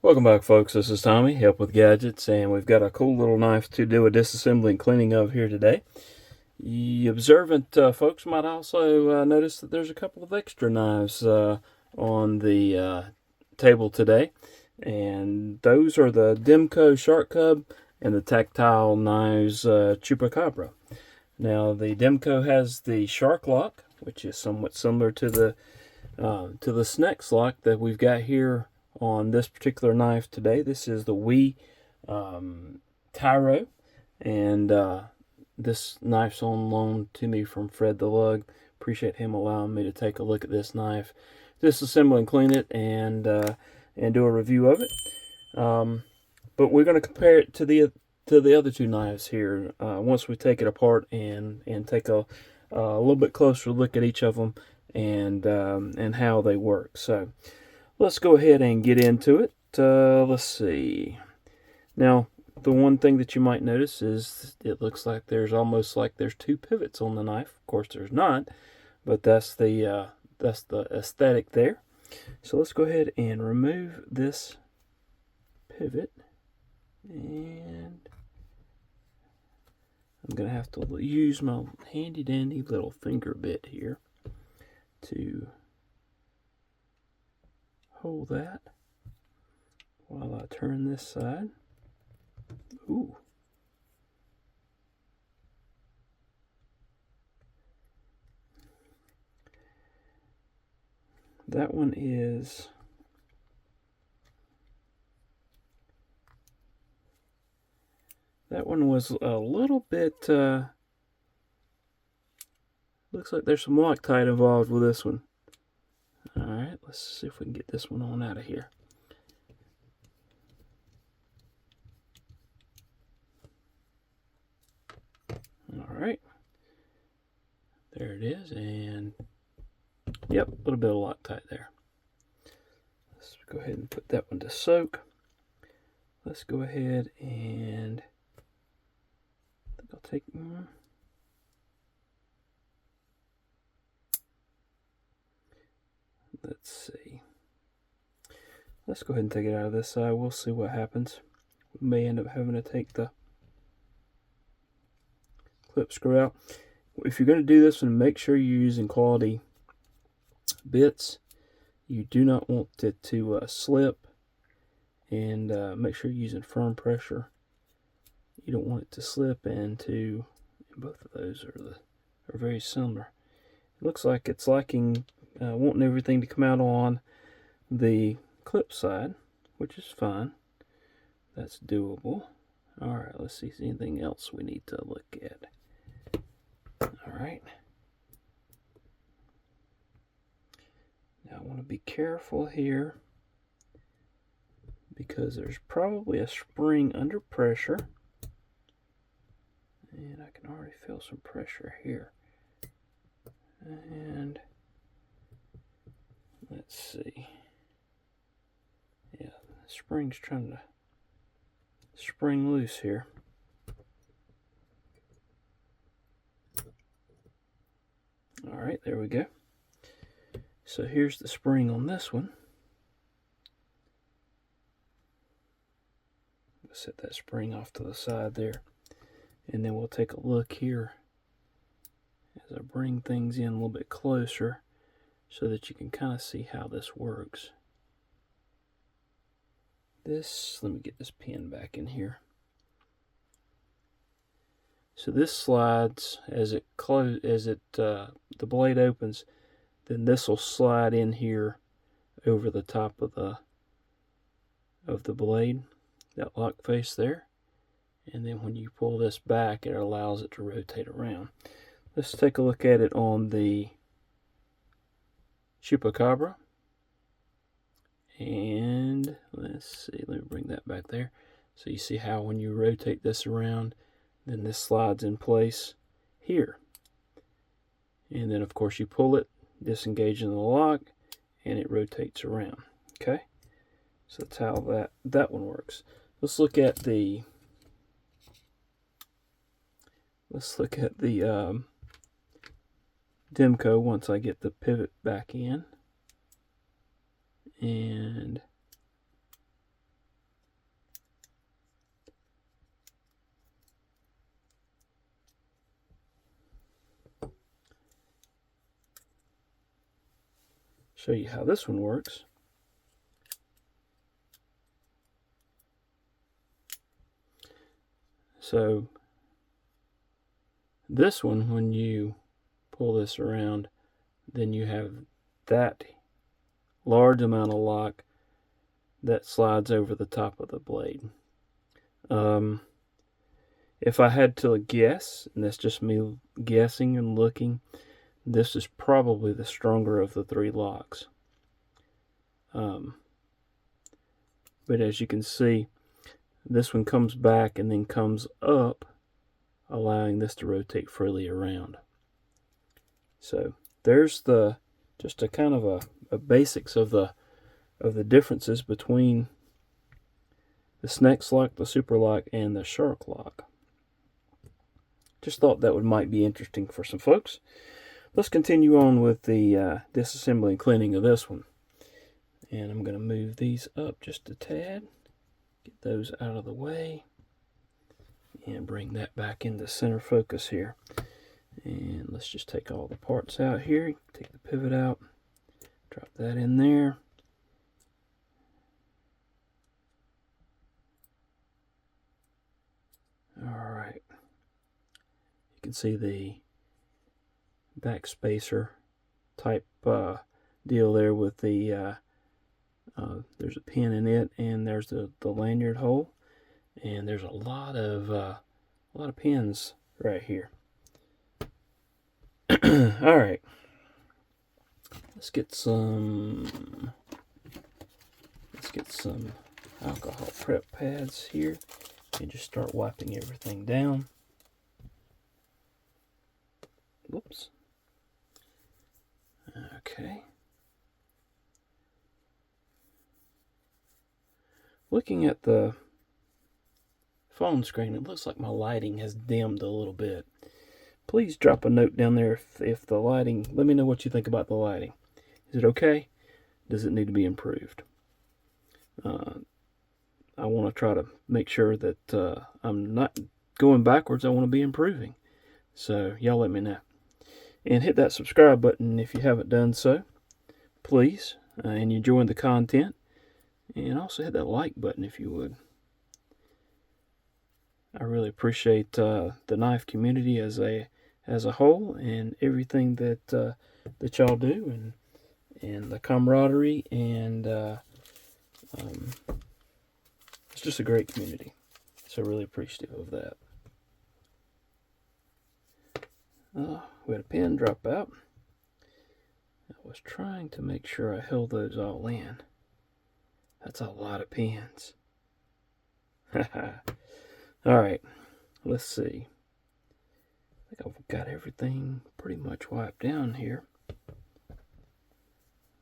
Welcome back, folks. This is Tommy, Help with Gadgets, and we've got a cool little knife to do a disassembly and cleaning of here today. The observant folks might also notice that there's a couple of extra knives on the table today, and those are the Demco Shark Cub and the Tactile Knives Chupacabra. Now, the Demco has the Shark Lock, which is somewhat similar to the Snecx lock that we've got here on this particular knife today. This is the Wii Tyro, and this knife's on loan to me from FredTheLug. Appreciate him allowing me to take a look at this knife, disassemble and clean it, and do a review of it. But we're going to compare it to the other two knives here once we take it apart and take a little bit closer look at each of them and how they work. So let's go ahead and get into it. Let's see. Now, the one thing that you might notice is it looks like there's almost like there's two pivots on the knife. Of course, there's not, but that's the aesthetic there. So let's go ahead and remove this pivot, and I'm going to have to use my handy dandy little finger bit here to hold that while I turn this side. Ooh. That one was a little bit, looks like there's some Loctite involved with this one. Alright, let's see if we can get this one on out of here. Alright, there it is, and yep, a little bit of Loctite there. Let's go ahead and put that one to soak. Let's go ahead and I think I'll take let's see. Let's go ahead and take it out of this side. We'll see what happens. We may end up having to take the clip screw out. If you're going to do this one, make sure you're using quality bits. You do not want it to slip, and make sure you're using firm pressure. You don't want it to slip, and both of those are very similar. It looks like it's liking wanting everything to come out on the clip side, which is fine. That's doable. Alright, let's see if there's anything else we need to look at. Alright. Now I want to be careful here because there's probably a spring under pressure. And I can already feel some pressure here. And let's see. Yeah, the spring's trying to spring loose here. Alright, there we go. So here's the spring on this one. Let's set that spring off to the side there. And then we'll take a look here as I bring things in a little bit closer so that you can kind of see how this works. Let me get this pin back in here. So this slides as the blade opens, then this will slide in here over the top of the blade, that lock face there. And then when you pull this back, it allows it to rotate around. Let's take a look at it on the Chupacabra. And let's see, let me bring that back there. So you see how when you rotate this around, then this slides in place here. And then of course you pull it, disengaging the lock, and it rotates around. Okay? So that's how that one works. Let's look at the Demco once I get the pivot back in. And show you how this one works. So this one, when you pull this around, then you have that large amount of lock that slides over the top of the blade. If I had to guess, and that's just me guessing and looking, this is probably the stronger of the three locks. But as you can see, this one comes back and then comes up, allowing this to rotate freely around. So there's just a kind of a basics of the differences between the Snecx lock, the Super Lock, and the Shark lock. Just thought that might be interesting for some folks. Let's continue on with the disassembly and cleaning of this one. And I'm going to move these up just a tad, get those out of the way, and bring that back into center focus here. And let's just take all the parts out here, take the pivot out, drop that in there. Alright, you can see the back spacer type deal there with the there's a pin in it, and there's the lanyard hole, and there's a lot of pins right here. All right, let's get some alcohol prep pads here and just start wiping everything down. Whoops. Okay. Looking at the phone screen, it looks like my lighting has dimmed a little bit. Please drop a note down there if the lighting, let me know what you think about the lighting. Is it okay? Does it need to be improved? I want to try to make sure that I'm not going backwards. I want to be improving. So y'all let me know. And hit that subscribe button if you haven't done so, please. And you're enjoying the content. And also hit that like button if you would. I really appreciate the knife community as a whole, and everything that y'all do, and the camaraderie, and it's just a great community. So really appreciative of that. We had a pin drop out. I was trying to make sure I held those all in. That's a lot of pins. Alright, let's see. I think I've got everything pretty much wiped down here.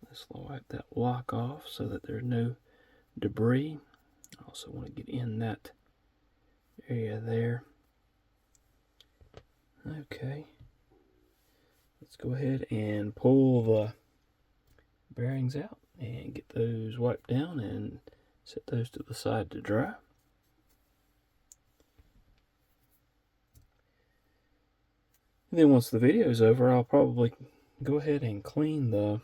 Let's wipe that lock off so that there's no debris. I also want to get in that area there. Okay. Let's go ahead and pull the bearings out and get those wiped down and set those to the side to dry. And then once the video is over, I'll probably go ahead and clean the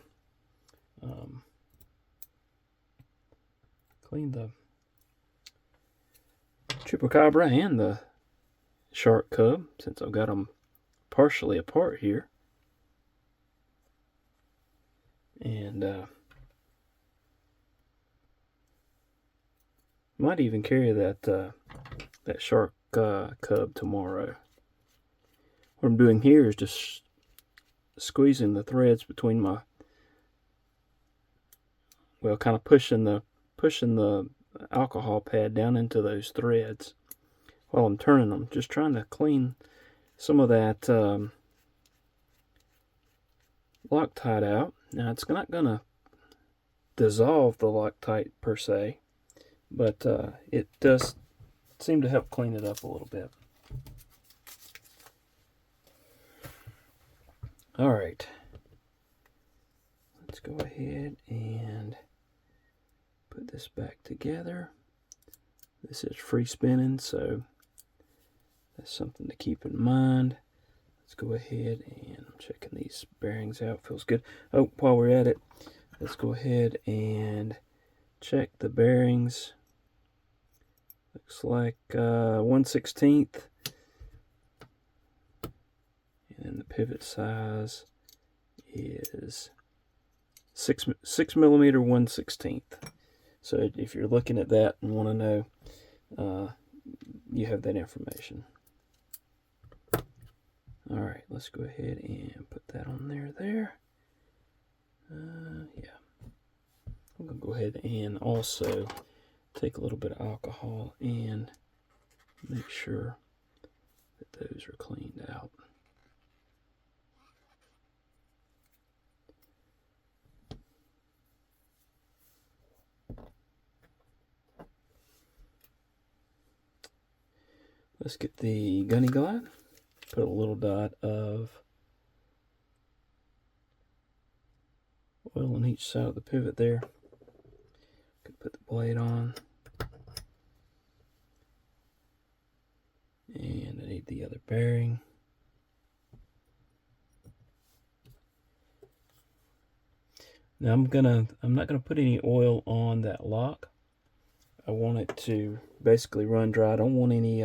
Chupacabra and the Shark Cub, since I've got them partially apart here. And might even carry that Shark Cub tomorrow. What I'm doing here is just squeezing the threads between my, well, kind of pushing the alcohol pad down into those threads while I'm turning them, just trying to clean some of that Loctite out. Now it's not going to dissolve the Loctite per se, but it does seem to help clean it up a little bit. Alright, let's go ahead and put this back together. This is free spinning, so that's something to keep in mind. Let's go ahead and I'm checking these bearings out. Feels good. Oh, while we're at it, let's go ahead and check the bearings. Looks like 1/16, and then the pivot size is 6mm 1/16. So if you're looking at that and want to know, you have that information. All right, let's go ahead and put that on there. Yeah, I'm gonna go ahead and also take a little bit of alcohol and make sure that those are cleaned out. Let's get the gunny guide. Put a little dot of oil on each side of the pivot there. Could put the blade on. And I need the other bearing. Now I'm not gonna put any oil on that lock. I want it to basically run dry. I don't want any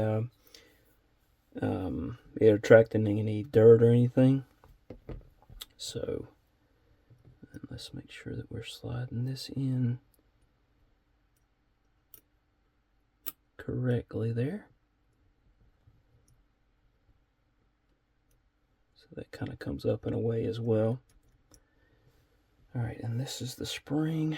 it attracting any dirt or anything. So let's make sure that we're sliding this in correctly there. So that kind of comes up in a way as well. All right, and this is the spring.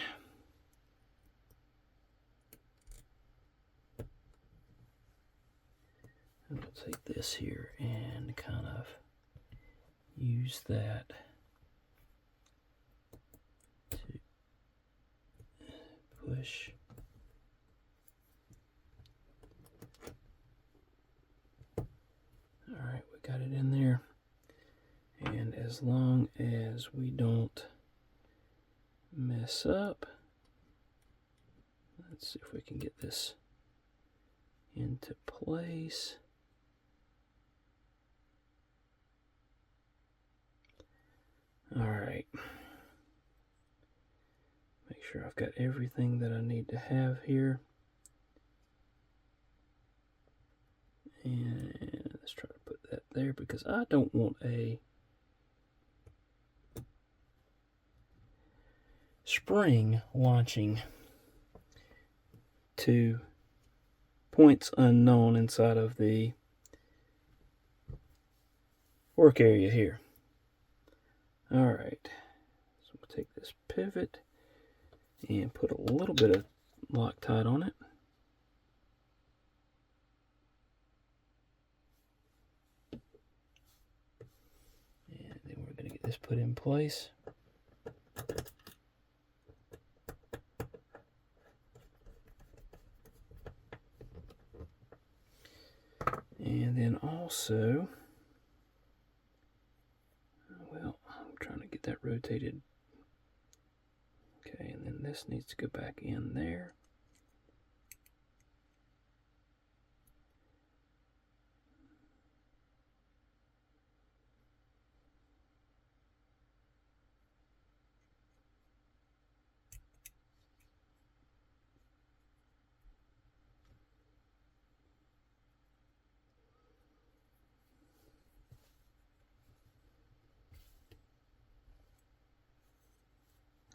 And we'll take this here and kind of use that to push. All right, we got it in there. And as long as we don't mess up, let's see if we can get this into place. All right. Make sure I've got everything that I need to have here. And let's try to put that there because I don't want a spring launching to points unknown inside of the work area here. All right, so we'll take this pivot and put a little bit of Loctite on it. And then we're going to get this put in place. And then also, well, I'm trying to get that rotated. Okay, and then this needs to go back in there.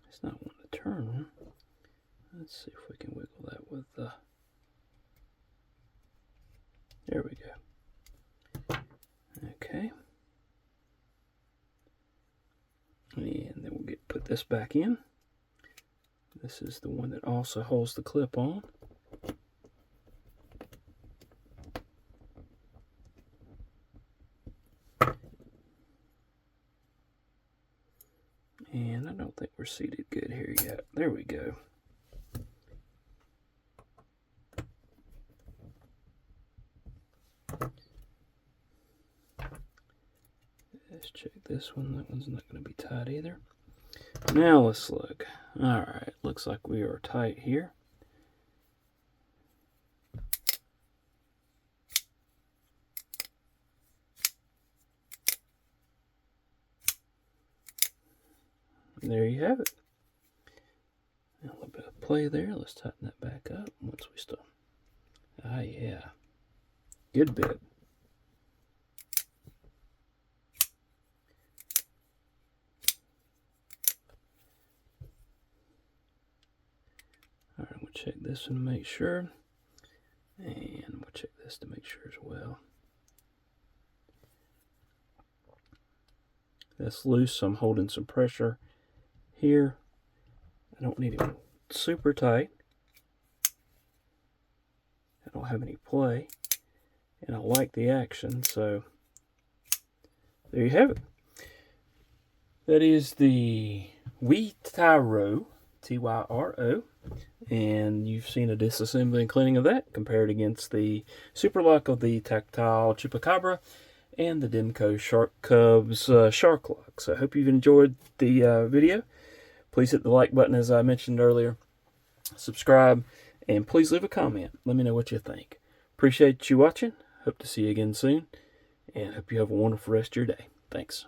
It's not wanting to turn. Let's see if we can wiggle that with the... There we go. Okay. And then we'll put this back in. This is the one that also holds the clip on. And I don't think we're seated good here yet. There we go. Let's check this one. That one's not going to be tight either. Now let's look. Alright, looks like we are tight here. And there you have it. A little bit of play there. Let's tighten that back up once we start. Ah, yeah. Good bit. All right, we'll check this one to make sure. And we'll check this to make sure as well. That's loose, so I'm holding some pressure here. I don't need it super tight. I don't have any play. And I like the action, so there you have it. That is the Knife Tyro, Tyro. And you've seen a disassembly and cleaning of that compared against the Super Lock of the Tactile Chupacabra and the Demco Shark Cubs Shark Lock. So I hope you've enjoyed the video. Please hit the like button as I mentioned earlier. Subscribe, and please leave a comment. Let me know what you think. Appreciate you watching. Hope to see you again soon, and hope you have a wonderful rest of your day. Thanks.